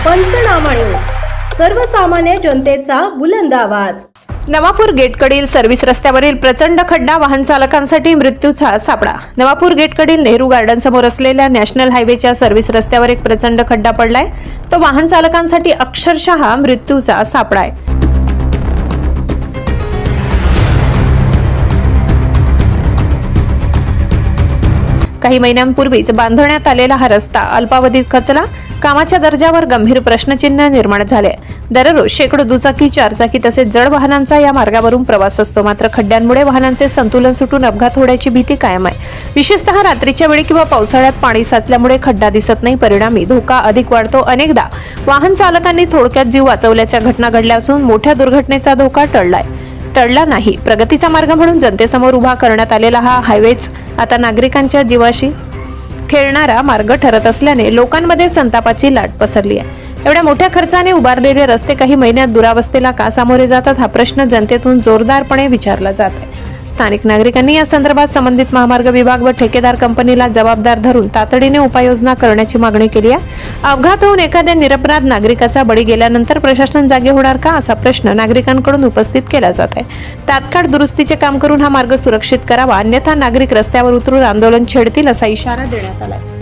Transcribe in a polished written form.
पंचनामा न्यूज, सर्वसामान्य जनतेचा बुलंद आवाज। नवापूर गेटकडील सर्व्हिस रस्त्यावरील प्रचंड खड्डा वाहन चालकांसाठी मृत्यूचा सापळा। नवापूर गेटकडील नेहरू गार्डन समोर असलेल्या नॅशनल हायवेच्या सर्व्हिस रस्त्यावर एक प्रचंड खड्डा पडलाय। तो वाहन चालकांसाठी अक्षरशः मृत्यूचा सापळा आहे। काही महिन्यांपूर्वीच बांधण्यात आलेला हा रस्ता अल्पावधीत खचला। कामाच्या दर्जावर गंभीर प्रश्नचिन्ह निर्माण झाले। दररोज शेकडो दुचाकी, चारचाकी तसेच जड वाहनांचा या मार्गावरून प्रवास असतो। मात्र खड्ड्यांमुळे वाहनांचे संतुलन सुटून अपघात होण्याची भीती कायम आहे। विशेषतः रात्रीच्या वेळी किंवा पावसाळ्यात पाणी साचल्यामुळे खड्डा दिसत नाही, परिणामी धोका अधिक वाढतो। अनेकदा वाहन चालकांनी थोडक्यात जीव वाचवल्याच्या घटना घडल्या असून मोठ्या दुर्घटनेचा धोका टळला नाही। प्रगतीचा मार्ग म्हणून जनतेसमोर उभा करण्यात आलेला हा हायवेच आता नागरिकांच्या जीवाशी खेळणारा मार्ग ठरत असल्याने लोकांमध्ये संतापाची लाट पसरली आहे। एवढ्या मोठ्या खर्चाने उभारलेले रस्ते काही महिन्यात दुरावस्थेला का सामोरे जातात, हा प्रश्न जनतेतून जोरदारपणे विचारला जात आहे। स्थानिक नागरिकांनी या संदर्भात संबंधित महामार्ग विभाग व ठेकेदार कंपनीला जबाबदार धरून तातडीने उपाययोजना करण्याची मागणी केली आहे। अपघात होऊन एखाद्या निरपराध नागरिकाचा बळी गेल्यानंतर प्रशासन जागे होणार का, असा प्रश्न नागरिकांकडून उपस्थित केला जात आहे। तात्काळ दुरुस्तीचे काम करून हा मार्ग सुरक्षित करावा, अन्यथा नागरिक रस्त्यावर उतरून आंदोलन छेडतील असा इशारा देण्यात आला आहे।